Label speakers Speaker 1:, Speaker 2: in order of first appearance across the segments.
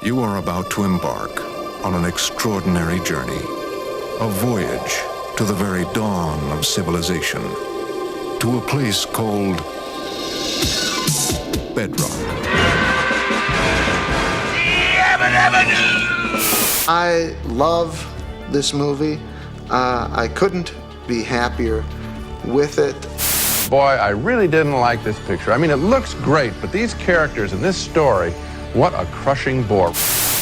Speaker 1: You are about to embark on an extraordinary journey, a voyage to the very dawn of civilization, to a place called Bedrock.
Speaker 2: I love this movie. I couldn't be happier with it.
Speaker 3: Boy, I really didn't like this picture. I mean, it looks great, but these characters and this story, what a crushing bore.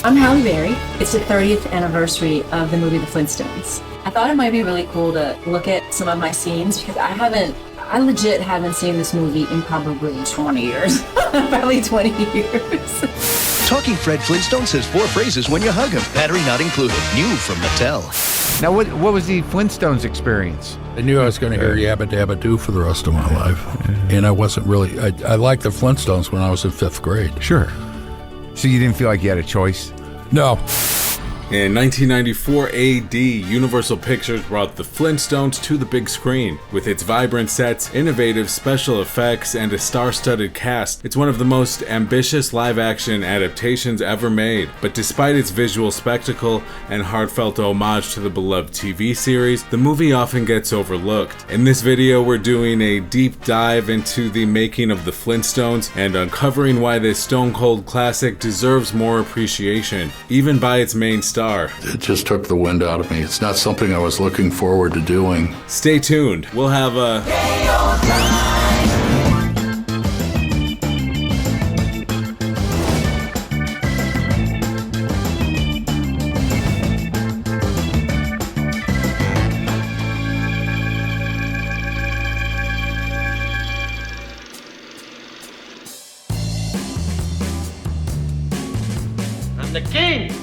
Speaker 4: I'm Halle Berry. It's the 30th anniversary of the movie The Flintstones. I thought it might be really cool to look at some of my scenes because I legit haven't seen this movie in probably 20 years. Probably 20 years.
Speaker 5: Talking Fred Flintstone says 4 phrases when you hug him. Battery not included. New from Mattel.
Speaker 6: Now, what was the Flintstones experience?
Speaker 7: I knew I was going to hear Yabba Dabba Doo for the rest of my life. And I wasn't really, I liked the Flintstones when I was in 5th grade.
Speaker 6: Sure. So you didn't feel like you had a choice?
Speaker 7: No.
Speaker 8: In 1994 AD, Universal Pictures brought the Flintstones to the big screen. With its vibrant sets, innovative special effects, and a star-studded cast, it's one of the most ambitious live-action adaptations ever made. But despite its visual spectacle and heartfelt homage to the beloved TV series, the movie often gets overlooked. In this video, we're doing a deep dive into the making of the Flintstones and uncovering why this stone-cold classic deserves more appreciation, even by its main star.
Speaker 7: It just took the wind out of me. It's not something I was looking forward to doing.
Speaker 8: Stay tuned. We'll have a
Speaker 9: I'm the king!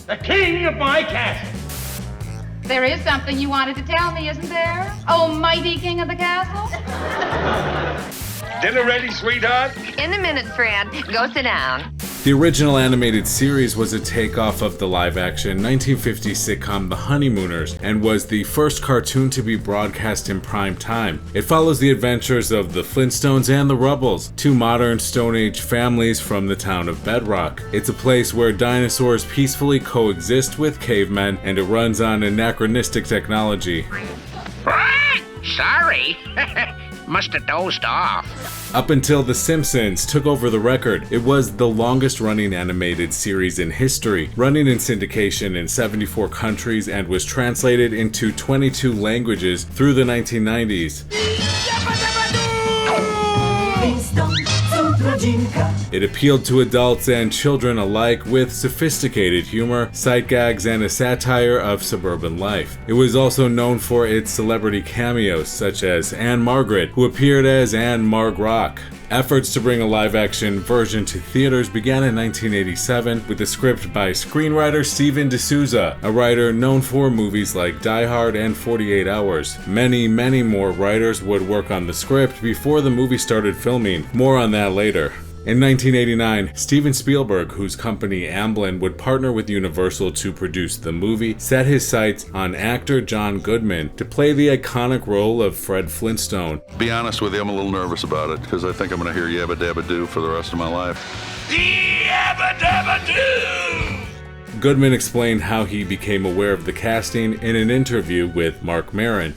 Speaker 9: The king of my castle!
Speaker 10: There is something you wanted to tell me, isn't there? Oh, mighty king of the castle?
Speaker 9: Dinner ready, sweetheart?
Speaker 11: In a minute, Fred. Go sit down.
Speaker 8: The original animated series was a takeoff of the live-action 1950s sitcom The Honeymooners and was the first cartoon to be broadcast in prime time. It follows the adventures of the Flintstones and the Rubbles, 2 modern Stone Age families from the town of Bedrock. It's a place where dinosaurs peacefully coexist with cavemen, and it runs on anachronistic technology.
Speaker 9: Sorry. Must have dozed off.
Speaker 8: Up until The Simpsons took over the record, it was the longest-running animated series in history, running in syndication in 74 countries and was translated into 22 languages through the 1990s. It appealed to adults and children alike with sophisticated humor, sight gags, and a satire of suburban life. It was also known for its celebrity cameos, such as Anne Margaret, who appeared as Anne Marg Rock. Efforts to bring a live-action version to theaters began in 1987 with a script by screenwriter Steven de Souza, a writer known for movies like Die Hard and 48 Hours. Many more writers would work on the script before the movie started filming. More on that later. In 1989, Steven Spielberg, whose company Amblin would partner with Universal to produce the movie, set his sights on actor John Goodman to play the iconic role of Fred Flintstone.
Speaker 12: Be honest with you, I'm a little nervous about it because I think I'm going to hear Yabba Dabba Doo for the rest of my life.
Speaker 9: Yabba Dabba Doo!
Speaker 8: Goodman explained how he became aware of the casting in an interview with Mark Maron.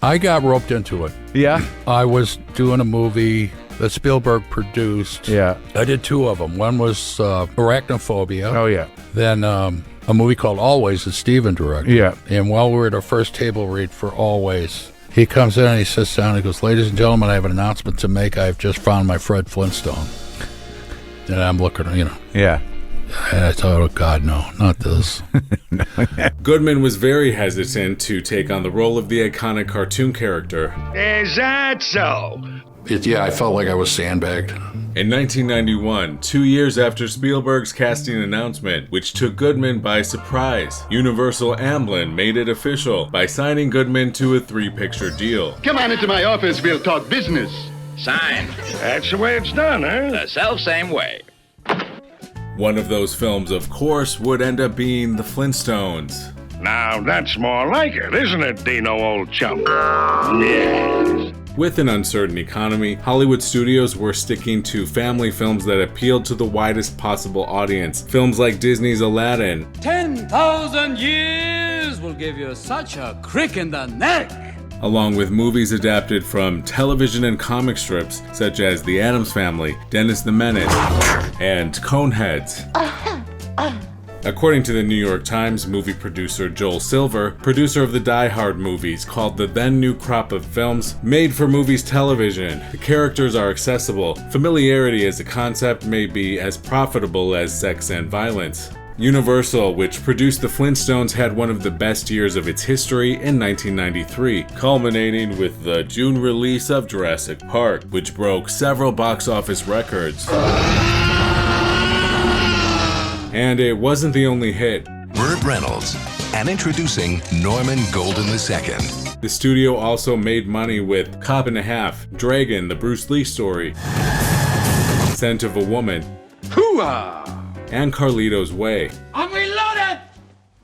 Speaker 7: I got roped into it.
Speaker 6: Yeah?
Speaker 7: I was doing a movie that Spielberg produced.
Speaker 6: Yeah.
Speaker 7: I did 2 of them. One was Arachnophobia.
Speaker 6: Oh, yeah.
Speaker 7: Then a movie called Always that Steven directed.
Speaker 6: Yeah.
Speaker 7: And while we were at our first table read for Always, he comes in and he sits down and he goes, "Ladies and gentlemen, I have an announcement to make. I've just found my Fred Flintstone." And I'm looking,
Speaker 6: Yeah.
Speaker 7: And I thought, oh, God, no, not this.
Speaker 8: Goodman was very hesitant to take on the role of the iconic cartoon character.
Speaker 9: Is that so?
Speaker 7: Yeah, I felt like I was sandbagged.
Speaker 8: In 1991, 2 years after Spielberg's casting announcement, which took Goodman by surprise, Universal Amblin made it official by signing Goodman to a 3-picture deal.
Speaker 13: Come on into my office, we'll talk business.
Speaker 9: Signed. That's the way it's done, huh?
Speaker 13: The self-same way.
Speaker 8: One of those films, of course, would end up being The Flintstones.
Speaker 9: Now that's more like it, isn't it, Dino, old chum? Yes.
Speaker 8: With an uncertain economy, Hollywood studios were sticking to family films that appealed to the widest possible audience. Films like Disney's Aladdin,
Speaker 14: 10,000 years will give you such a crick in the neck,
Speaker 8: along with movies adapted from television and comic strips such as The Addams Family, Dennis the Menace, and Coneheads. According to the New York Times, movie producer Joel Silver, producer of the Die Hard movies, called the then new crop of films made for movies television. The characters are accessible. Familiarity as a concept may be as profitable as sex and violence. Universal, which produced the Flintstones, had one of the best years of its history in 1993, culminating with the June release of Jurassic Park, which broke several box office records. And it wasn't the only hit.
Speaker 15: Burt Reynolds, and introducing Norman Golden II.
Speaker 8: The studio also made money with Cop and a Half, Dragon, the Bruce Lee story, Scent of a Woman,
Speaker 14: hoo-ah,
Speaker 8: and Carlito's Way.
Speaker 14: I'm reloaded,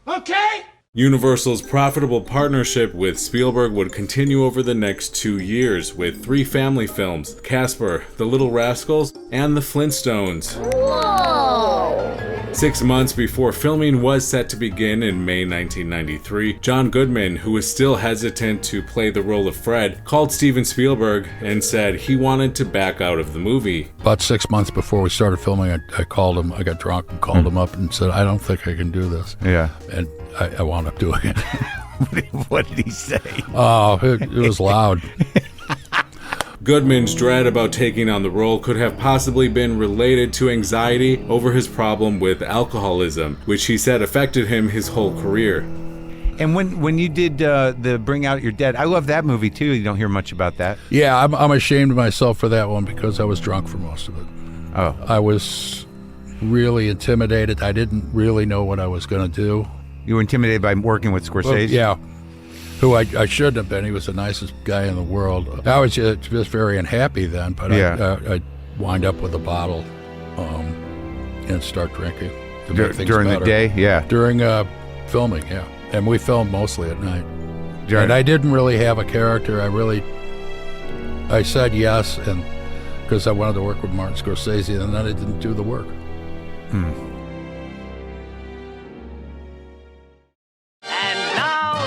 Speaker 14: okay?
Speaker 8: Universal's profitable partnership with Spielberg would continue over the next 2 years with 3 family films, Casper, The Little Rascals, and The Flintstones.
Speaker 14: Whoa!
Speaker 8: 6 months before filming was set to begin in May 1993, John Goodman, who was still hesitant to play the role of Fred, called Steven Spielberg and said he wanted to back out of the movie.
Speaker 7: About 6 months before we started filming, I called him. I got drunk and called him up and said, I don't think I can do this.
Speaker 6: Yeah.
Speaker 7: And I wound up doing it.
Speaker 6: What did he say?
Speaker 7: Oh, it was loud.
Speaker 8: Goodman's dread about taking on the role could have possibly been related to anxiety over his problem with alcoholism, which he said affected him his whole career.
Speaker 6: And when you did the Bring Out Your Dead, I love that movie too. You don't hear much about that.
Speaker 7: Yeah, I'm ashamed of myself for that one because I was drunk for most of it.
Speaker 6: Oh.
Speaker 7: I was really intimidated. I didn't really know what I was going to do.
Speaker 6: You were intimidated by working with Scorsese?
Speaker 7: Well, yeah. Who I shouldn't have been. He was the nicest guy in the world. I was just very unhappy then, but
Speaker 6: yeah.
Speaker 7: I wind up with a bottle and start drinking to make things
Speaker 6: during
Speaker 7: better.
Speaker 6: the day, yeah.
Speaker 7: During filming, yeah. And we filmed mostly at night. And I didn't really have a character. I said yes, and because I wanted to work with Martin Scorsese, and then I didn't do the work.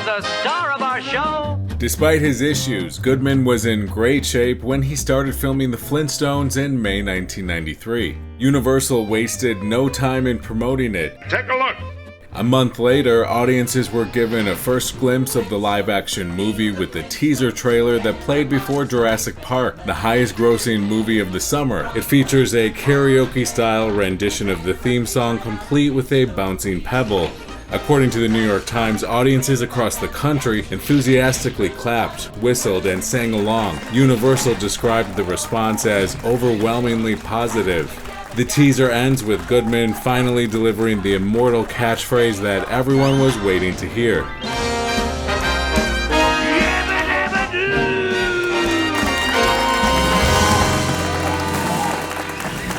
Speaker 14: The star of our show.
Speaker 8: Despite his issues, Goodman was in great shape when he started filming The Flintstones in May 1993. Universal wasted no time in promoting it.
Speaker 9: Take a look.
Speaker 8: A month later, audiences were given a first glimpse of the live-action movie with the teaser trailer that played before Jurassic Park, the highest-grossing movie of the summer. It features a karaoke-style rendition of the theme song complete with a bouncing pebble. According to the New York Times, audiences across the country enthusiastically clapped, whistled, and sang along. Universal described the response as overwhelmingly positive. The teaser ends with Goodman finally delivering the immortal catchphrase that everyone was waiting to hear.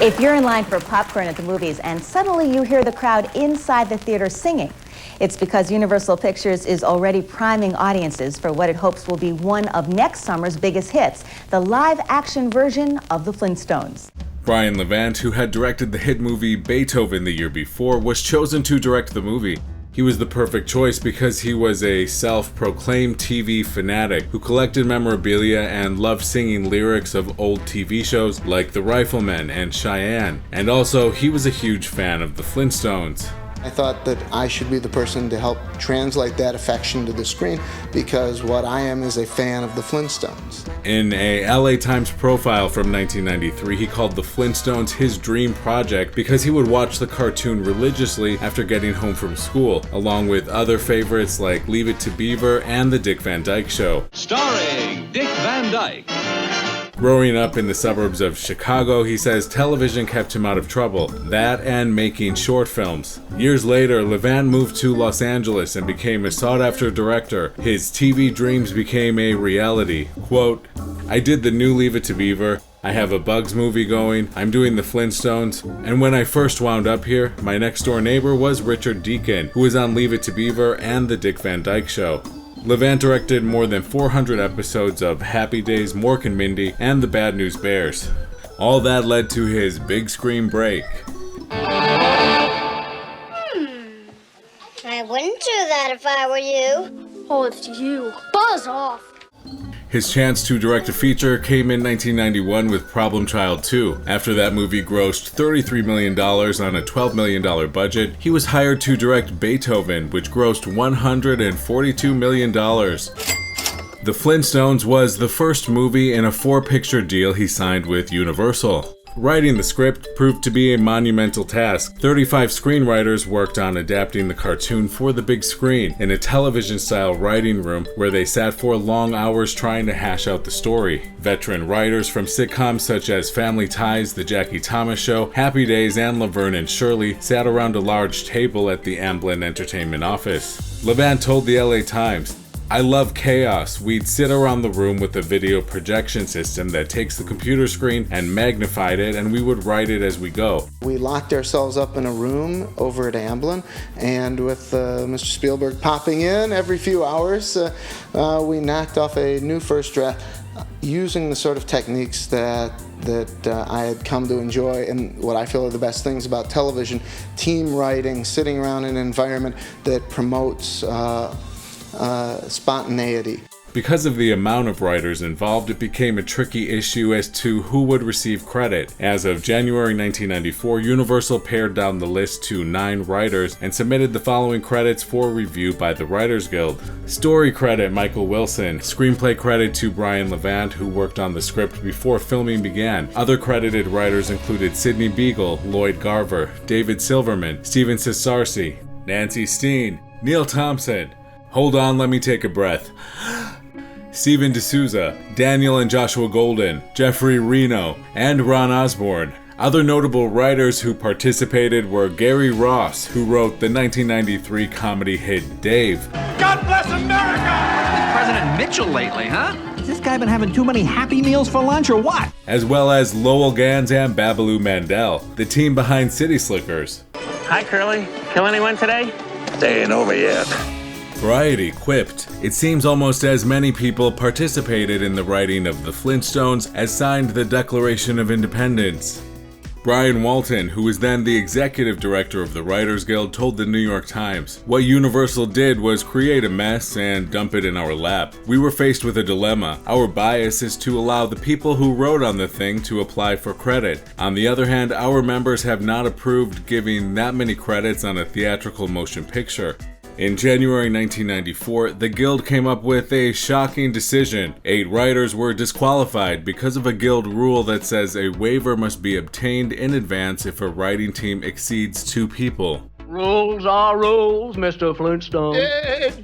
Speaker 16: If you're in line for popcorn at the movies and suddenly you hear the crowd inside the theater singing, it's because Universal Pictures is already priming audiences for what it hopes will be one of next summer's biggest hits, the live-action version of The Flintstones.
Speaker 8: Brian Levant, who had directed the hit movie Beethoven the year before, was chosen to direct the movie. He was the perfect choice because he was a self-proclaimed TV fanatic who collected memorabilia and loved singing lyrics of old TV shows like The Rifleman and Cheyenne. And also, he was a huge fan of the Flintstones.
Speaker 2: I thought that I should be the person to help translate that affection to the screen because what I am is a fan of the Flintstones.
Speaker 8: In a LA Times profile from 1993, he called the Flintstones his dream project because he would watch the cartoon religiously after getting home from school, along with other favorites like Leave It to Beaver and The Dick Van Dyke Show.
Speaker 14: Starring Dick Van Dyke.
Speaker 8: Growing up in the suburbs of Chicago, he says television kept him out of trouble. That and making short films. Years later, Levant moved to Los Angeles and became a sought-after director. His TV dreams became a reality. Quote, I did the new Leave It to Beaver. I have a Bugs movie going. I'm doing the Flintstones. And when I first wound up here, my next door neighbor was Richard Deacon, who was on Leave It to Beaver and The Dick Van Dyke Show. Levant directed more than 400 episodes of Happy Days, Mork and Mindy, and The Bad News Bears. All that led to his big screen break.
Speaker 17: I wouldn't do that if I were you.
Speaker 18: Oh, it's you. Buzz off.
Speaker 8: His chance to direct a feature came in 1991 with Problem Child 2. After that movie grossed $33 million on a $12 million budget, he was hired to direct Beethoven, which grossed $142 million. The Flintstones was the first movie in a 4-picture deal he signed with Universal. Writing the script proved to be a monumental task. 35 screenwriters worked on adapting the cartoon for the big screen in a television-style writing room where they sat for long hours trying to hash out the story. Veteran writers from sitcoms such as Family Ties, The Jackie Thomas Show, Happy Days, and Laverne and Shirley sat around a large table at the Amblin Entertainment office. Levant told the LA Times, "I love chaos. We'd sit around the room with a video projection system that takes the computer screen and magnified it, and we would write it as we go."
Speaker 2: We locked ourselves up in a room over at Amblin, and with Mr. Spielberg popping in every few hours, we knocked off a new first draft using the sort of techniques that I had come to enjoy and what I feel are the best things about television: team writing, sitting around in an environment that promotes spontaneity.
Speaker 8: Because of the amount of writers involved, it became a tricky issue as to who would receive credit. As of January 1994, Universal pared down the list to 9 writers and submitted the following credits for review by the Writers Guild. Story credit, Michael Wilson. Screenplay credit to Brian Levant, who worked on the script before filming began. Other credited writers included Sidney Beagle, Lloyd Garver, David Silverman, Steven Cesarsi, Nancy Steen, Neil Thompson. Hold on, let me take a breath. Steven D'Souza, Daniel and Joshua Golden, Jeffrey Reno, and Ron Osborne. Other notable writers who participated were Gary Ross, who wrote the 1993 comedy hit Dave.
Speaker 9: God bless America!
Speaker 19: With President Mitchell lately, huh? Has this guy been having too many Happy Meals for lunch or what?
Speaker 8: As well as Lowell Gans and Babaloo Mandel, the team behind City Slickers.
Speaker 20: Hi, Curly. Kill anyone today?
Speaker 12: They ain't over yet.
Speaker 8: Variety quipped, "It seems almost as many people participated in the writing of the Flintstones as signed the Declaration of Independence." Brian Walton, who was then the executive director of the Writers Guild, told the New York Times, "What Universal did was create a mess and dump it in our lap. We were faced with a dilemma. Our bias is to allow the people who wrote on the thing to apply for credit. On the other hand, our members have not approved giving that many credits on a theatrical motion picture." In January 1994, the Guild came up with a shocking decision. 8 writers were disqualified because of a Guild rule that says a waiver must be obtained in advance if a writing team exceeds 2 people.
Speaker 9: Rules are rules, Mr. Flintstone.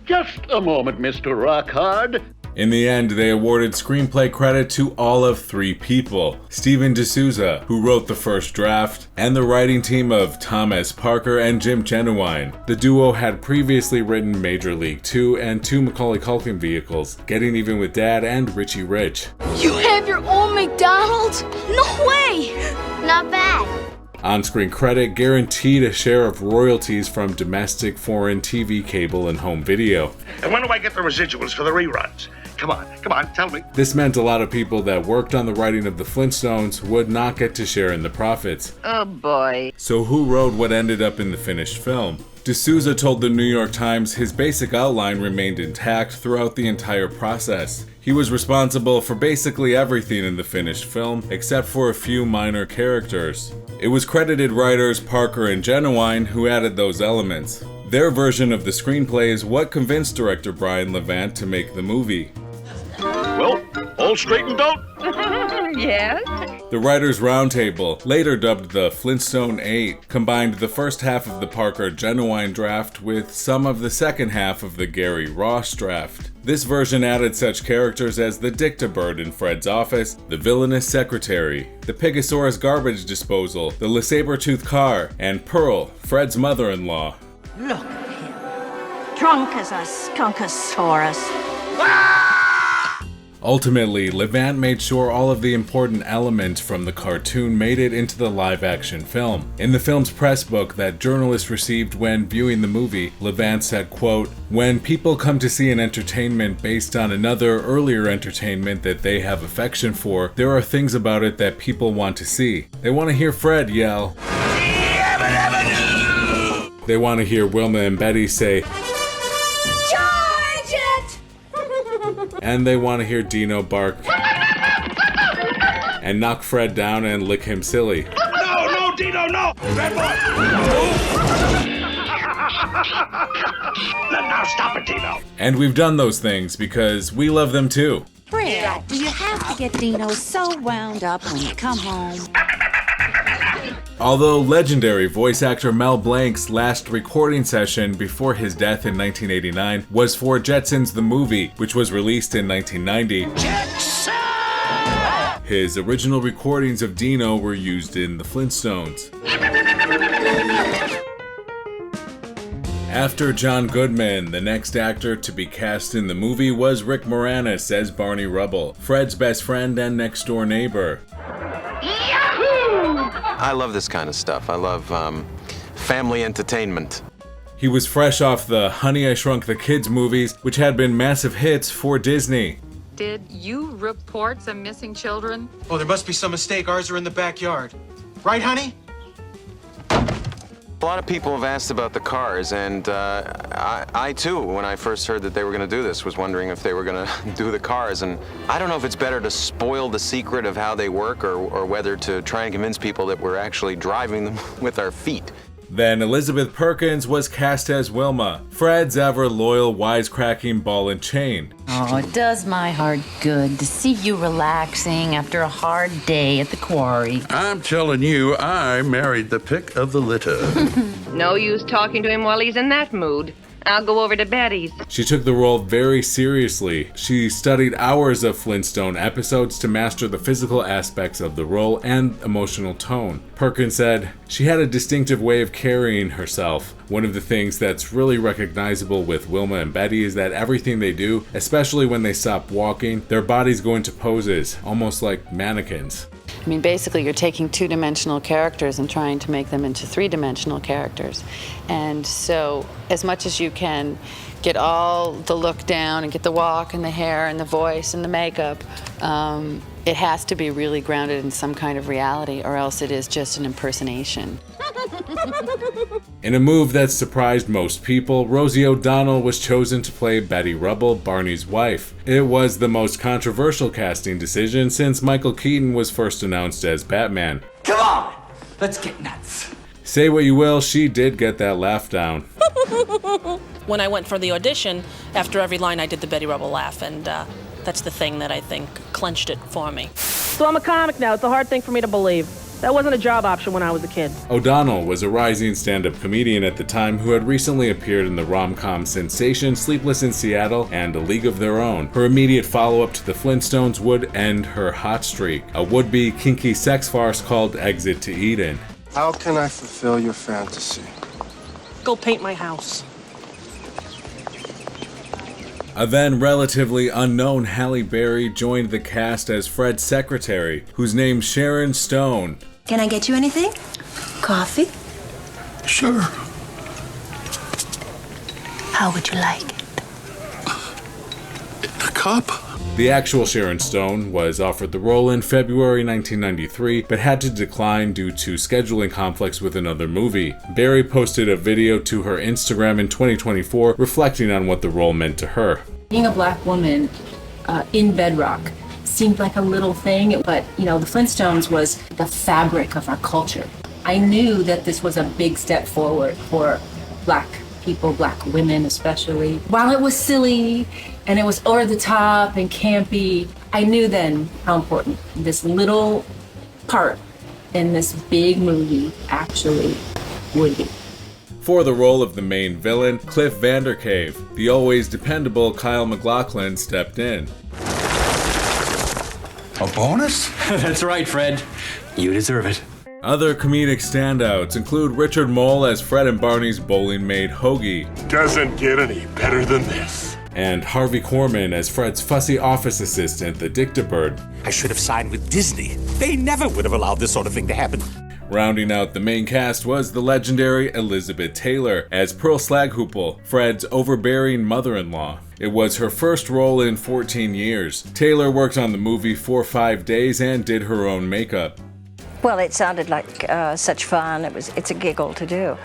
Speaker 13: Just a moment, Mr. Rockhard.
Speaker 8: In the end, they awarded screenplay credit to all of 3 people: Steven D'Souza, who wrote the first draft, and the writing team of Tom S. Parker and Jim Jennewein. The duo had previously written Major League 2 and 2 Macaulay Culkin vehicles, Getting Even with Dad and Richie Rich.
Speaker 18: You have your own McDonald's? No way!
Speaker 17: Not bad.
Speaker 8: On-screen credit guaranteed a share of royalties from domestic, foreign TV, cable, and home video.
Speaker 9: And when do I get the residuals for the reruns? Come on, tell me.
Speaker 8: This meant a lot of people that worked on the writing of the Flintstones would not get to share in the profits.
Speaker 11: Oh boy.
Speaker 8: So who wrote what ended up in the finished film? D'Souza told the New York Times his basic outline remained intact throughout the entire process. He was responsible for basically everything in the finished film, except for a few minor characters. It was credited writers Parker and Jennewein who added those elements. Their version of the screenplay is what convinced director Brian Levant to make the movie.
Speaker 13: Well, all straightened out?
Speaker 11: Yes?
Speaker 8: The Writers' Roundtable, later dubbed the Flintstone 8, combined the first half of the Parker-Jennewein draft with some of the second half of the Gary Ross draft. This version added such characters as the Dictabird in Fred's office, the villainous secretary, the Pigosaurus garbage disposal, the LeSabre-Tooth car, and Pearl, Fred's mother-in-law.
Speaker 21: Look at him, drunk as a skunkosaurus.
Speaker 8: Ultimately, Levant made sure all of the important elements from the cartoon made it into the live-action film. In the film's press book that journalists received when viewing the movie, Levant said, quote, "When people come to see an entertainment based on another earlier entertainment that they have affection for, there are things about it that people want to see. They want to hear Fred yell. They want to hear Wilma and Betty say,
Speaker 18: Charge it!
Speaker 8: and they want to hear Dino bark and knock Fred down and lick him silly.
Speaker 9: No, no, Dino, no! Red boy! Now stop it, Dino.
Speaker 8: And we've done those things because we love them too.
Speaker 21: Fred, do you have to get Dino so wound up when you come home?
Speaker 8: Although legendary voice actor Mel Blanc's last recording session before his death in 1989 was for Jetsons the Movie, which was released in 1990. His original recordings of Dino were used in the Flintstones. After John Goodman, the next actor to be cast in the movie was Rick Moranis as Barney Rubble, Fred's best friend and next-door neighbor.
Speaker 22: I love this kind of stuff. I love family entertainment.
Speaker 8: He was fresh off the Honey, I Shrunk the Kids movies, which had been massive hits for Disney.
Speaker 23: Did you report some missing children?
Speaker 24: Oh, there must be some mistake. Ours are in the backyard. Right, honey?
Speaker 22: A lot of people have asked about the cars, and I too, when I first heard that they were going to do this, was wondering if they were going to do the cars. And I don't know if it's better to spoil the secret of how they work or whether to try and convince people that we're actually driving them with our feet.
Speaker 8: Then Elizabeth Perkins was cast as Wilma, Fred's ever loyal, wisecracking ball and chain.
Speaker 21: Oh, it does my heart good to see you relaxing after a hard day at the quarry.
Speaker 25: I'm telling you, I married the pick of the litter.
Speaker 11: No use talking to him while he's in that mood. I'll go over to Betty's.
Speaker 8: She took the role very seriously. She studied hours of Flintstone episodes to master the physical aspects of the role and emotional tone. Perkins said, "She had a distinctive way of carrying herself. One of the things that's really recognizable with Wilma and Betty is that everything they do, especially when they stop walking, their bodies go into poses, almost like mannequins."
Speaker 26: I mean, basically, you're taking two-dimensional characters and trying to make them into three-dimensional characters. And so, as much as you can get all the look down and get the walk and the hair and the voice and the makeup, it has to be really grounded in some kind of reality, or else it is just an impersonation.
Speaker 8: In a move that surprised most people, Rosie O'Donnell was chosen to play Betty Rubble, Barney's wife. It was the most controversial casting decision since Michael Keaton was first announced as Batman.
Speaker 14: Come on, let's get nuts.
Speaker 8: Say what you will, she did get that laugh down.
Speaker 27: When I went for the audition, after every line I did the Betty Rubble laugh, and that's the thing that I think clenched it for me.
Speaker 28: So I'm a comic now. It's a hard thing for me to believe. That wasn't a job option when I was a kid.
Speaker 8: O'Donnell was a rising stand-up comedian at the time who had recently appeared in the rom-com sensation Sleepless in Seattle and A League of Their Own. Her immediate follow-up to the Flintstones would end her hot streak, a would-be kinky sex farce called Exit to Eden.
Speaker 29: How can I fulfill your fantasy?
Speaker 28: Go paint my house.
Speaker 8: A then relatively unknown Halle Berry joined the cast as Fred's secretary, whose name's Sharon Stone.
Speaker 30: Can I get you anything? Coffee?
Speaker 29: Sure.
Speaker 30: How would you like it?
Speaker 29: A cup?
Speaker 8: The actual Sharon Stone was offered the role in February 1993, but had to decline due to scheduling conflicts with another movie. Berry posted a video to her Instagram in 2024 reflecting on what the role meant to her.
Speaker 4: Being a black woman in bedrock seemed like a little thing, but the Flintstones was the fabric of our culture. I knew that this was a big step forward for black people, black women especially. While it was silly and it was over the top and campy, I knew then how important this little part in this big movie actually would be.
Speaker 8: For the role of the main villain, Cliff Vandercave, the always dependable Kyle MacLachlan stepped in.
Speaker 25: A bonus?
Speaker 14: That's right, Fred. You deserve it.
Speaker 8: Other comedic standouts include Richard Mole as Fred and Barney's bowling maid Hoagie.
Speaker 31: Doesn't get any better than this.
Speaker 8: and Harvey Korman as Fred's fussy office assistant, the Dictabird.
Speaker 1: I should have signed with Disney. They never would have allowed this sort of thing to happen.
Speaker 8: Rounding out the main cast was the legendary Elizabeth Taylor as Pearl Slaghoople, Fred's overbearing mother-in-law. It was her first role in 14 years. Taylor worked on the movie for 5 days and did her own makeup.
Speaker 2: Well, it sounded like such fun. It's a giggle to do.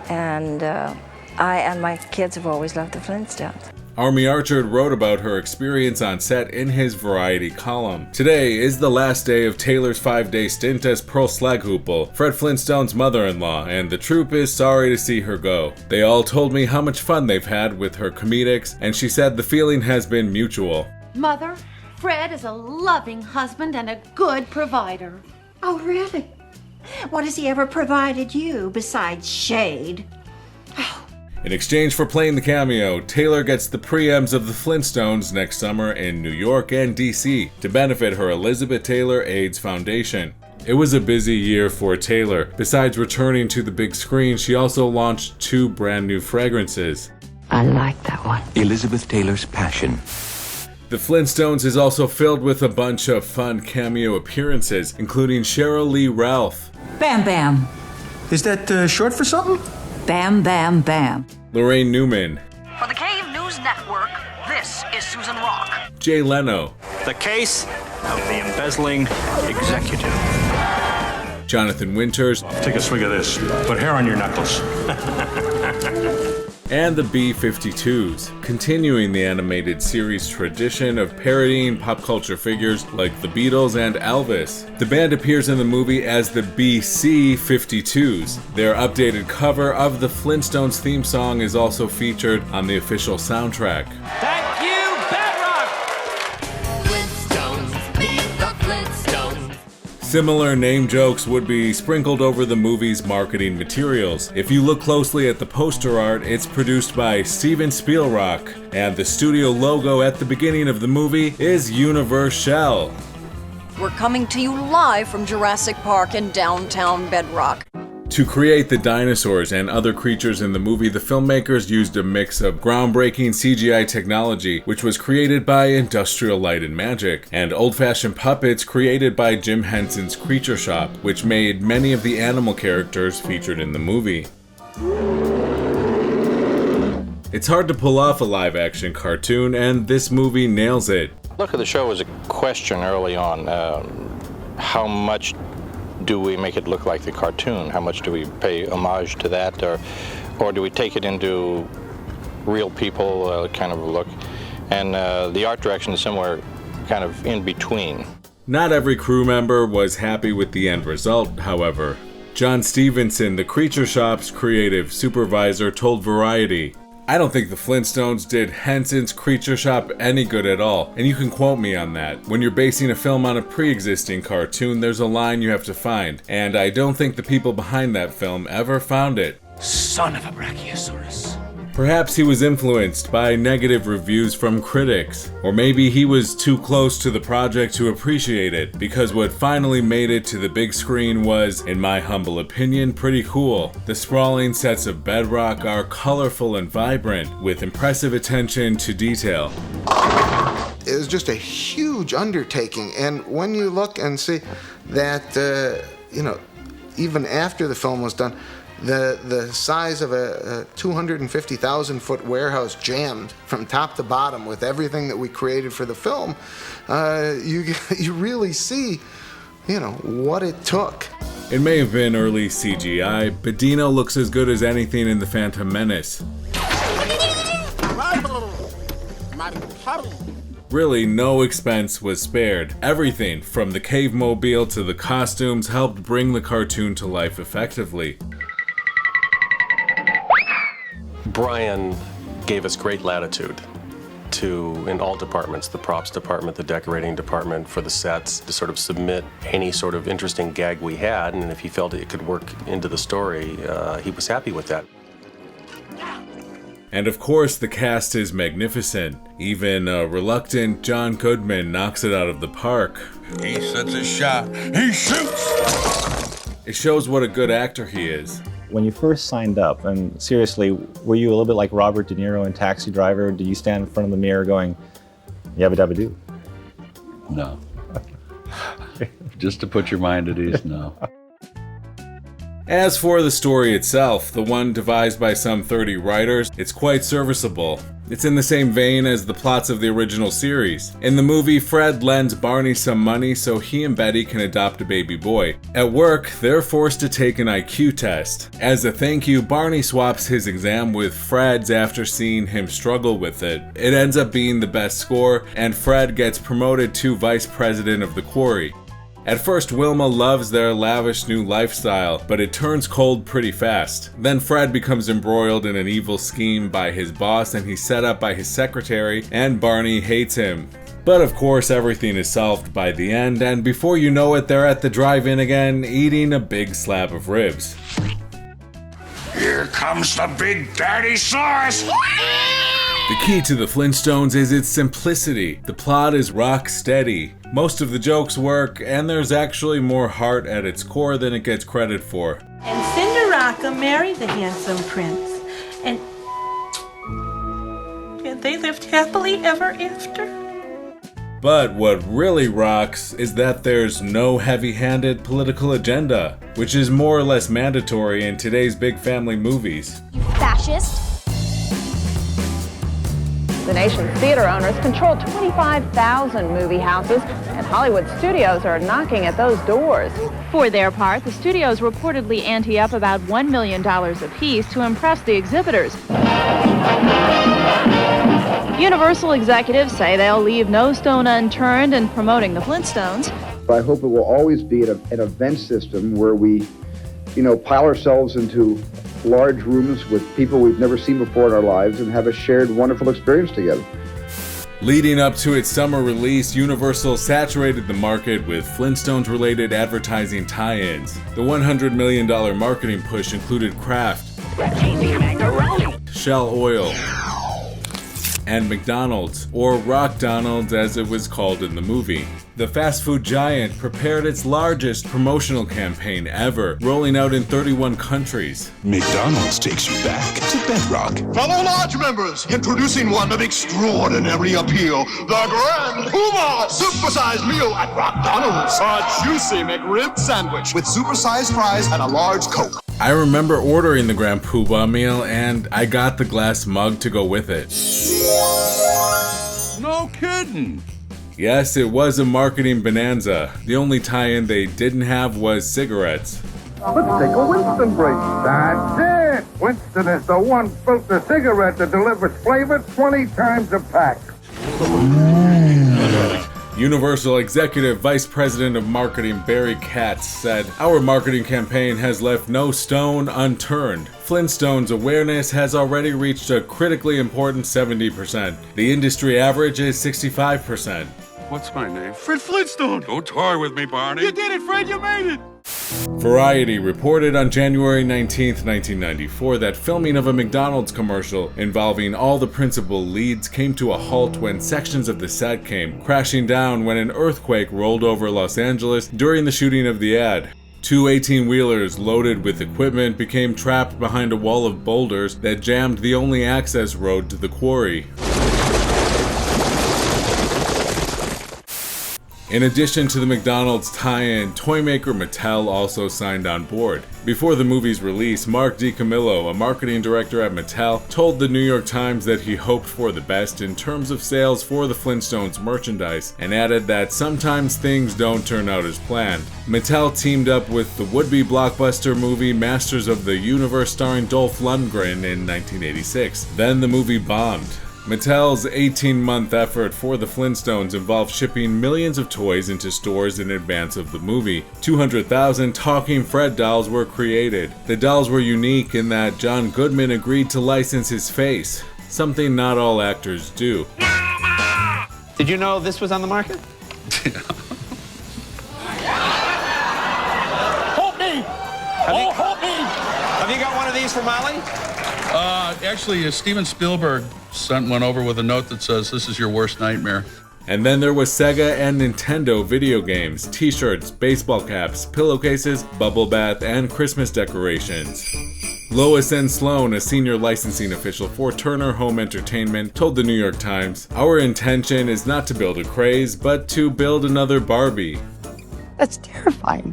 Speaker 2: And I and my kids have always loved the Flintstones.
Speaker 8: Army Archerd wrote about her experience on set in his Variety column. Today is the last day of Taylor's 5-day stint as Pearl Slaghoople, Fred Flintstone's mother-in-law, and the troupe is sorry to see her go. They all told me how much fun they've had with her comedics, and she said the feeling has been mutual.
Speaker 3: Mother, Fred is a loving husband and a good provider.
Speaker 5: Oh, really? What has he ever provided you besides shade?
Speaker 8: In exchange for playing the cameo, Taylor gets the preems of the Flintstones next summer in New York and DC to benefit her Elizabeth Taylor AIDS Foundation. It was a busy year for Taylor. Besides returning to the big screen, she also launched 2 brand new fragrances.
Speaker 2: I like that one.
Speaker 1: Elizabeth Taylor's Passion.
Speaker 8: The Flintstones is also filled with a bunch of fun cameo appearances, including Cheryl Lee Ralph,
Speaker 5: Bam Bam.
Speaker 1: Is that short for something?
Speaker 5: Bam Bam Bam.
Speaker 8: Lorraine Newman,
Speaker 3: For the Cave News Network, this is Susan Rock.
Speaker 8: Jay Leno,
Speaker 6: The case of the embezzling executive.
Speaker 8: Jonathan Winters,
Speaker 13: Take a swig of this. Put hair on your knuckles.
Speaker 8: and the B-52s, continuing the animated series tradition of parodying pop culture figures like the Beatles and Elvis. The band appears in the movie as the BC-52s. Their updated cover of the Flintstones theme song is also featured on the official soundtrack.
Speaker 14: Thank you, Bedrock!
Speaker 7: Flintstones, meet the Flintstones.
Speaker 8: Similar name jokes would be sprinkled over the movie's marketing materials. If you look closely at the poster art, it's produced by Steven Spielberg, and the studio logo at the beginning of the movie is Universal.
Speaker 3: We're coming to you live from Jurassic Park in downtown Bedrock.
Speaker 8: To create the dinosaurs and other creatures in the movie, the filmmakers used a mix of groundbreaking CGI technology, which was created by Industrial Light and Magic, and old-fashioned puppets created by Jim Henson's Creature Shop, which made many of the animal characters featured in the movie. It's hard to pull off a live-action cartoon, and this movie nails it.
Speaker 10: Look at the show was a question early on. How much do we make it look like the cartoon? How much do we pay homage to that, or do we take it into real people kind of a look? And the art direction is somewhere kind of in between.
Speaker 8: Not every crew member was happy with the end result, however. John Stevenson, the Creature Shop's creative supervisor, told Variety, "I don't think the Flintstones did Henson's Creature Shop any good at all, and you can quote me on that. When you're basing a film on a pre-existing cartoon, there's a line you have to find, and I don't think the people behind that film ever found it."
Speaker 1: Son of a Brachiosaurus.
Speaker 8: Perhaps he was influenced by negative reviews from critics, or maybe he was too close to the project to appreciate it, because what finally made it to the big screen was, in my humble opinion, pretty cool. The sprawling sets of bedrock are colorful and vibrant, with impressive attention to detail.
Speaker 29: It was just a huge undertaking, and when you look and see that, even after the film was done, the size of a 250,000-foot warehouse jammed from top to bottom with everything that we created for the film, you really see, what it took.
Speaker 8: It may have been early CGI, but Dino looks as good as anything in The Phantom Menace. Really, no expense was spared. Everything, from the cave mobile to the costumes, helped bring the cartoon to life effectively.
Speaker 15: Brian gave us great latitude in all departments, the props department, the decorating department, for the sets, to sort of submit any sort of interesting gag we had, and if he felt it could work into the story, he was happy with that.
Speaker 8: And of course, the cast is magnificent. Even a reluctant John Goodman knocks it out of the park.
Speaker 25: He sets a shot. He shoots!
Speaker 8: It shows what a good actor he is.
Speaker 9: When you first signed up, and seriously, were you a little bit like Robert De Niro in Taxi Driver? Did you stand in front of the mirror going, yabba dabba doo?
Speaker 12: No. Just to put your mind at ease, no.
Speaker 8: As for the story itself, the one devised by some 30 writers, it's quite serviceable. It's in the same vein as the plots of the original series. In the movie, Fred lends Barney some money so he and Betty can adopt a baby boy. At work, they're forced to take an IQ test. As a thank you, Barney swaps his exam with Fred's after seeing him struggle with it. It ends up being the best score, and Fred gets promoted to vice president of the quarry. At first, Wilma loves their lavish new lifestyle, but it turns cold pretty fast. Then Fred becomes embroiled in an evil scheme by his boss, and he's set up by his secretary, and Barney hates him. But of course, everything is solved by the end, and before you know it, they're at the drive-in again, eating a big slab of ribs.
Speaker 13: Here comes the big daddy sauce!
Speaker 8: The key to the Flintstones is its simplicity. The plot is rock steady. Most of the jokes work, and there's actually more heart at its core than it gets credit for.
Speaker 16: And Cinderella married the handsome prince, and they lived happily ever after.
Speaker 8: But what really rocks is that there's no heavy-handed political agenda, which is more or less mandatory in today's big family movies.
Speaker 17: You fascist!
Speaker 18: The nation's theater owners control 25,000 movie houses, and Hollywood studios are knocking at those doors.
Speaker 19: For their part, the studios reportedly ante up about $1 million apiece to impress the exhibitors. Universal executives say they'll leave no stone unturned in promoting the Flintstones.
Speaker 20: I hope it will always be an event system where we, pile ourselves into large rooms with people we've never seen before in our lives and have a shared wonderful experience together.
Speaker 8: Leading up to its summer release, Universal saturated the market with Flintstones-related advertising tie-ins. The $100 million marketing push included Kraft, Shell Oil, and McDonald's, or Rock Donald's as it was called in the movie. The fast food giant prepared its largest promotional campaign ever, rolling out in 31 countries.
Speaker 13: McDonald's takes you back to bedrock.
Speaker 22: Fellow lodge members, introducing one of extraordinary appeal, the Grand Puma Supersized Meal at Rock Donald's. A juicy McRib sandwich with supersized fries and a large Coke.
Speaker 8: I remember ordering the Grand Poobah meal, and I got the glass mug to go with it.
Speaker 13: No kidding!
Speaker 8: Yes, it was a marketing bonanza. The only tie-in they didn't have was cigarettes.
Speaker 23: Let's take a Winston break. That's it! Winston is the one filter cigarette that delivers flavor 20 times a pack.
Speaker 8: Universal Executive Vice President of Marketing Barry Katz said, "Our marketing campaign has left no stone unturned. Flintstones awareness has already reached a critically important 70%. The industry average is 65%.
Speaker 13: What's my name? Fred Flintstone! Don't toy with me, Barney. You did it, Fred! You made it!
Speaker 8: Variety reported on January 19, 1994 that filming of a McDonald's commercial involving all the principal leads came to a halt when sections of the set came crashing down when an earthquake rolled over Los Angeles during the shooting of the ad. Two 18-wheelers loaded with equipment became trapped behind a wall of boulders that jammed the only access road to the quarry. In addition to the McDonald's tie-in, toymaker Mattel also signed on board. Before the movie's release, Mark DiCamillo, a marketing director at Mattel, told the New York Times that he hoped for the best in terms of sales for the Flintstones merchandise, and added that sometimes things don't turn out as planned. Mattel teamed up with the would-be blockbuster movie Masters of the Universe starring Dolph Lundgren in 1986. Then the movie bombed. Mattel's 18-month effort for the Flintstones involved shipping millions of toys into stores in advance of the movie. 200,000 Talking Fred dolls were created. The dolls were unique in that John Goodman agreed to license his face, something not all actors do.
Speaker 24: Did you know this was on the market?
Speaker 13: Help me! Help me!
Speaker 24: Have you got one of these for Molly?
Speaker 13: Actually, Steven Spielberg sent one over with a note that says, "This is your worst nightmare."
Speaker 8: And then there was Sega and Nintendo video games, t-shirts, baseball caps, pillowcases, bubble bath, and Christmas decorations. Lois N. Sloan, a senior licensing official for Turner Home Entertainment, told the New York Times, "Our intention is not to build a craze, but to build another Barbie."
Speaker 2: That's terrifying.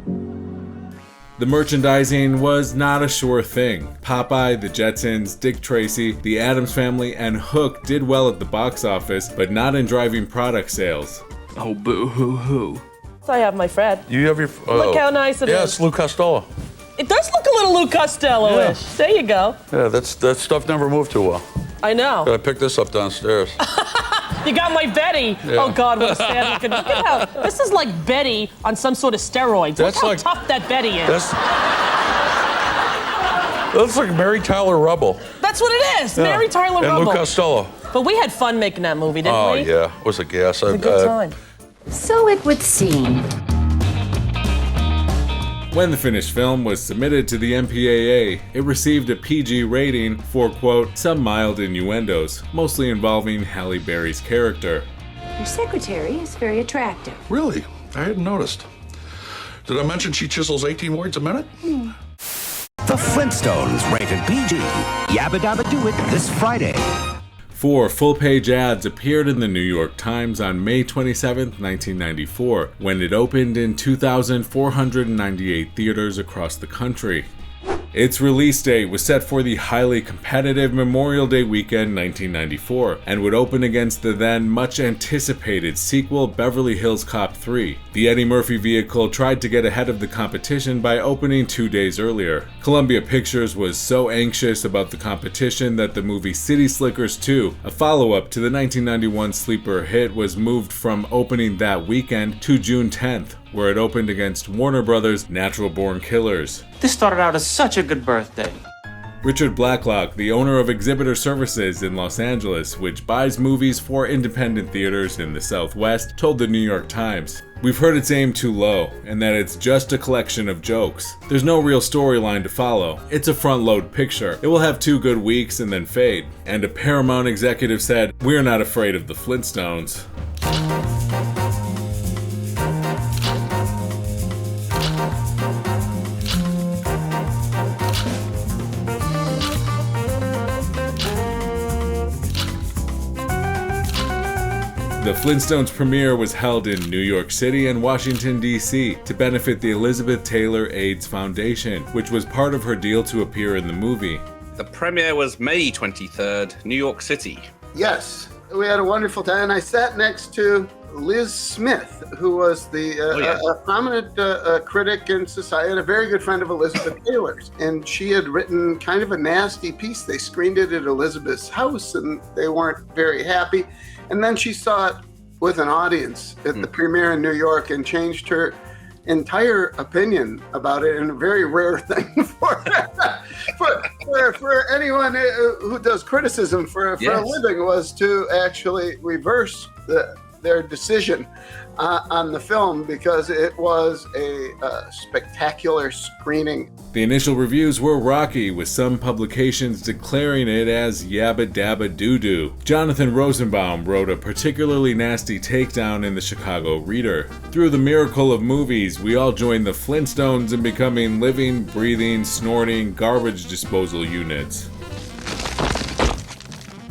Speaker 8: The merchandising was not a sure thing. Popeye, the Jetsons, Dick Tracy, the Addams Family, and Hook did well at the box office, but not in driving product sales.
Speaker 6: Oh, boo-hoo-hoo.
Speaker 4: So I have my Fred.
Speaker 13: You have your...
Speaker 4: Look how nice it is.
Speaker 13: Yeah, it's Lou Costello.
Speaker 4: It does look a little Lou Costello-ish.
Speaker 13: Yeah.
Speaker 4: There you go.
Speaker 13: Yeah, that stuff never moved too well.
Speaker 4: I know.
Speaker 13: I picked this up downstairs.
Speaker 4: You got my Betty.
Speaker 13: Yeah.
Speaker 4: Oh God, what a sad looking. Look at how this is like Betty on some sort of steroids.
Speaker 13: That's
Speaker 4: Look how
Speaker 13: like-
Speaker 4: tough that Betty is.
Speaker 13: That's like Mary Tyler Rubble.
Speaker 4: That's what it is.
Speaker 13: Yeah.
Speaker 4: Mary Tyler
Speaker 13: and
Speaker 4: Rubble.
Speaker 13: Lou Costello.
Speaker 4: But we had fun making that movie, didn't
Speaker 13: Oh,
Speaker 4: we?
Speaker 13: yeah. It was a gas.
Speaker 4: It was a good time.
Speaker 2: So it would seem.
Speaker 8: When the finished film was submitted to the MPAA, it received a PG rating for, quote, some mild innuendos, mostly involving Halle Berry's character.
Speaker 2: Your secretary is very attractive.
Speaker 13: Really? I hadn't noticed. Did I mention she chisels 18 words a minute?
Speaker 5: The Flintstones, rated PG. Yabba Dabba Do It this Friday.
Speaker 8: 4 full-page ads appeared in the New York Times on May 27, 1994, when it opened in 2,498 theaters across the country. Its release date was set for the highly competitive Memorial Day weekend 1994, and would open against the then much anticipated sequel Beverly Hills Cop 3. The Eddie Murphy vehicle tried to get ahead of the competition by opening 2 days earlier. Columbia Pictures was so anxious about the competition that the movie City Slickers 2, a follow-up to the 1991 sleeper hit, was moved from opening that weekend to June 10th, where it opened against Warner Brothers' Natural Born Killers.
Speaker 11: This started out as such a good birthday.
Speaker 8: Richard Blacklock, the owner of Exhibitor Services in Los Angeles, which buys movies for independent theaters in the Southwest, told the New York Times, "We've heard it's aimed too low, and that it's just a collection of jokes. There's no real storyline to follow. It's a front-load picture. It will have 2 good weeks and then fade." And a Paramount executive said, "We're not afraid of the Flintstones." The Flintstones premiere was held in New York City and Washington, D.C. to benefit the Elizabeth Taylor AIDS Foundation, which was part of her deal to appear in the movie.
Speaker 17: The premiere was May 23rd, New York City.
Speaker 29: Yes, we had a wonderful time, and I sat next to Liz Smith, who was a prominent critic in society and a very good friend of Elizabeth Taylor's. And she had written kind of a nasty piece. They screened it at Elizabeth's house, and they weren't very happy. And then she saw it with an audience at the premiere in New York and changed her entire opinion about it, in a very rare thing for anyone who does criticism for a living, was to actually reverse their decision on the film, because it was a spectacular screening.
Speaker 8: The initial reviews were rocky, with some publications declaring it as yabba dabba doo-doo. Jonathan Rosenbaum wrote a particularly nasty takedown in the Chicago Reader. "Through the miracle of movies, we all joined the Flintstones in becoming living, breathing, snorting garbage disposal units."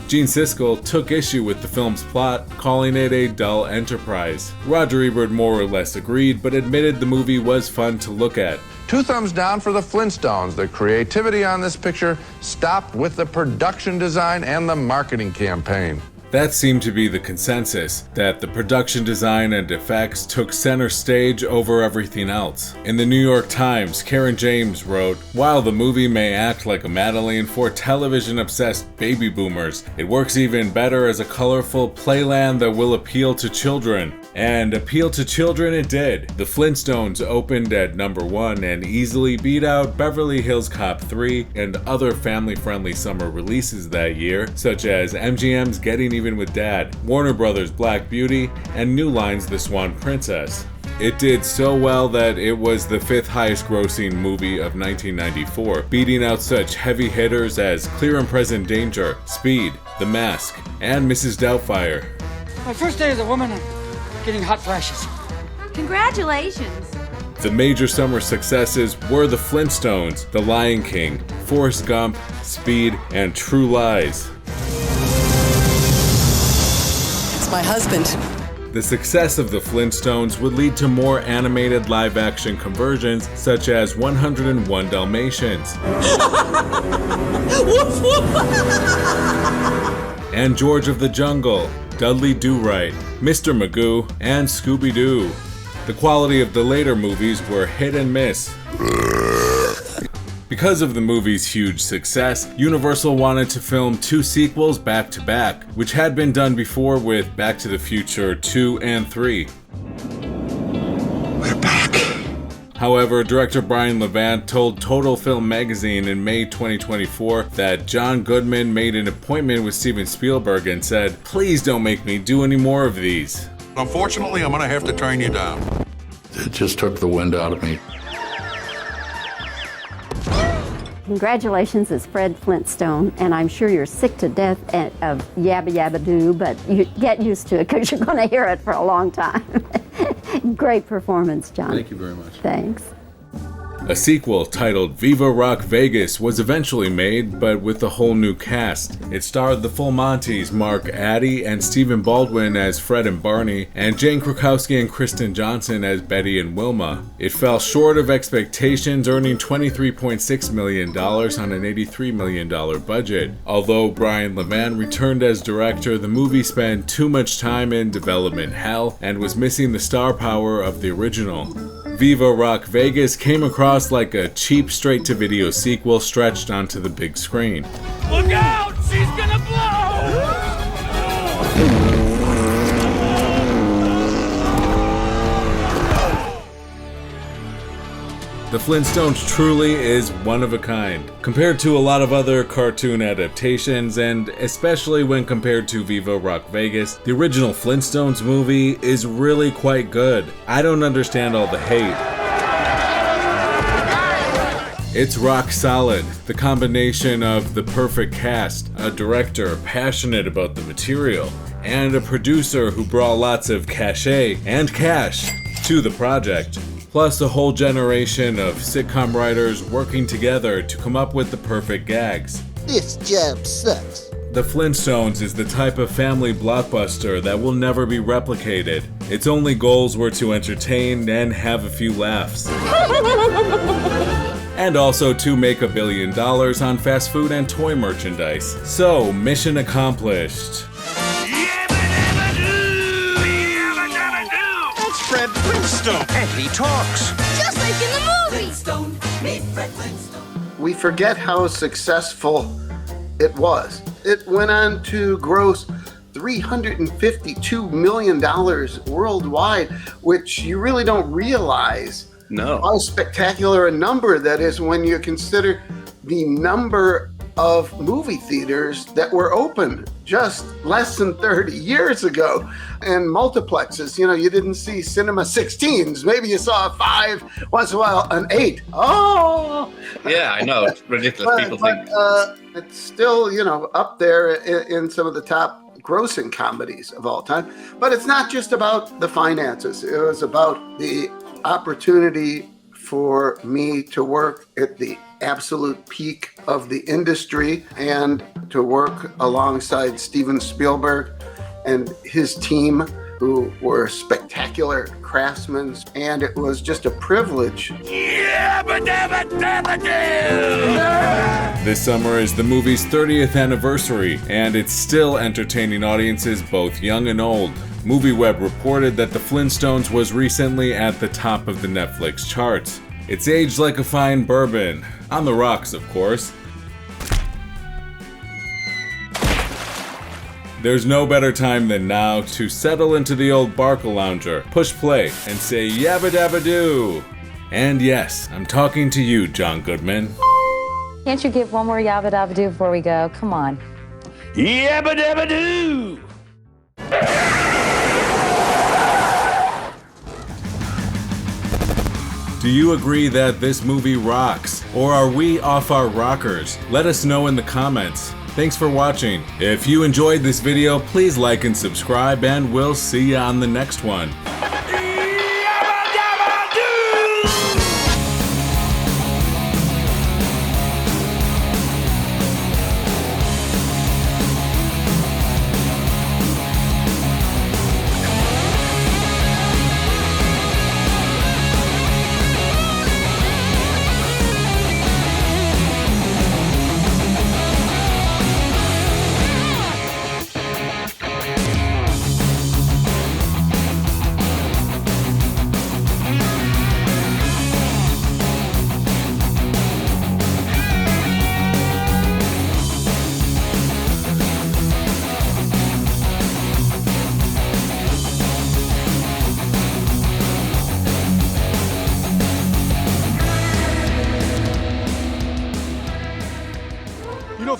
Speaker 8: Gene Siskel took issue with the film's plot, calling it a dull enterprise. Roger Ebert more or less agreed, but admitted the movie was fun to look at.
Speaker 23: 2 thumbs down for the Flintstones. The creativity on this picture stopped with the production design and the marketing campaign.
Speaker 8: That seemed to be the consensus, that the production design and effects took center stage over everything else. In the New York Times, Karen James wrote, "While the movie may act like a Madeline for television-obsessed baby boomers, it works even better as a colorful playland that will appeal to children." And appeal to children it did. The Flintstones opened at number 1 and easily beat out Beverly Hills Cop 3 and other family-friendly summer releases that year, such as MGM's Getting Even with Dad, Warner Brothers' Black Beauty, and New Line's The Swan Princess. It did so well that it was the 5th highest grossing movie of 1994, beating out such heavy hitters as Clear and Present Danger, Speed, The Mask, and Mrs. Doubtfire.
Speaker 14: My first day as a woman, I'm getting hot flashes.
Speaker 2: Congratulations.
Speaker 8: The major summer successes were The Flintstones, The Lion King, Forrest Gump, Speed, and True Lies.
Speaker 1: It's my husband.
Speaker 8: The success of The Flintstones would lead to more animated live-action conversions, such as 101 Dalmatians. And George of the Jungle, Dudley Do-Right, Mr. Magoo, and Scooby-Doo. The quality of the later movies were hit and miss. Because of the movie's huge success, Universal wanted to film 2 sequels back-to-back, which had been done before with Back to the Future 2 and 3.
Speaker 22: We're back.
Speaker 8: However, director Brian Levant told Total Film magazine in May 2024 that John Goodman made an appointment with Steven Spielberg and said, "Please don't make me do any more of these."
Speaker 25: Unfortunately, I'm gonna have to turn you down.
Speaker 12: It just took the wind out of me.
Speaker 3: Congratulations, it's Fred Flintstone, and I'm sure you're sick to death of Yabba Yabba Doo, but you get used to it because you're going to hear it for a long time. Great performance, John.
Speaker 8: Thank you very much.
Speaker 3: Thanks.
Speaker 8: A sequel titled Viva Rock Vegas was eventually made, but with a whole new cast. It starred the Full Monties, Mark Addy and Stephen Baldwin as Fred and Barney, and Jane Krakowski and Kristen Johnson as Betty and Wilma. It fell short of expectations, earning $23.6 million on an $83 million budget. Although Brian Levant returned as director, the movie spent too much time in development hell and was missing the star power of the original. Viva Rock Vegas came across like a cheap straight-to-video sequel stretched onto the big screen.
Speaker 14: Look out! She's gonna blow!
Speaker 8: The Flintstones truly is one of a kind. Compared to a lot of other cartoon adaptations, and especially when compared to Viva Rock Vegas, the original Flintstones movie is really quite good. I don't understand all the hate. It's rock solid, the combination of the perfect cast, a director passionate about the material, and a producer who brought lots of cachet and cash to the project. Plus a whole generation of sitcom writers working together to come up with the perfect gags.
Speaker 7: This job sucks.
Speaker 8: The Flintstones is the type of family blockbuster that will never be replicated. Its only goals were to entertain and have a few laughs. And also to make $1 billion on fast food and toy merchandise. So, mission accomplished.
Speaker 22: Fred Flintstone, and he talks.
Speaker 7: Just like in the movie. Flintstone, meet Fred Flintstone.
Speaker 29: We forget how successful it was. It went on to gross $352 million worldwide, which you really don't realize how spectacular a number that is when you consider the number of movie theaters that were open just less than 30 years ago. And multiplexes, you didn't see cinema 16s. Maybe you saw a 5, once in a while an 8. Oh!
Speaker 17: Yeah, I know. It's ridiculous. People think.
Speaker 29: It's still, up there in some of the top grossing comedies of all time. But it's not just about the finances. It was about the opportunity for me to work at the absolute peak of the industry and to work alongside Steven Spielberg and his team, who were spectacular craftsmen, and it was just a privilege.
Speaker 8: This summer is the movie's 30th anniversary, and it's still entertaining audiences both young and old. MovieWeb reported that The Flintstones was recently at the top of the Netflix charts. It's aged like a fine bourbon. On the rocks, of course. There's no better time than now to settle into the old Barca Lounger, push play, and say yabba dabba doo. And yes, I'm talking to you, John Goodman.
Speaker 10: Can't you give one more yabba dabba doo before we go? Come on.
Speaker 14: Yabba dabba doo!
Speaker 8: Do you agree that this movie rocks? Or are we off our rockers? Let us know in the comments. Thanks for watching. If you enjoyed this video, please like and subscribe, and we'll see you on the next one.
Speaker 14: Yabba dabba doo!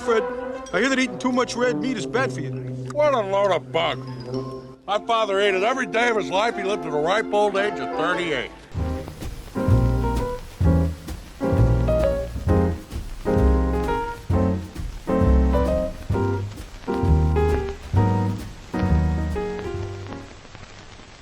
Speaker 9: Fred. I hear that eating too much red meat is bad for you.
Speaker 25: What a load of bug. My father ate it every day of his life. He lived to the ripe old age of 38.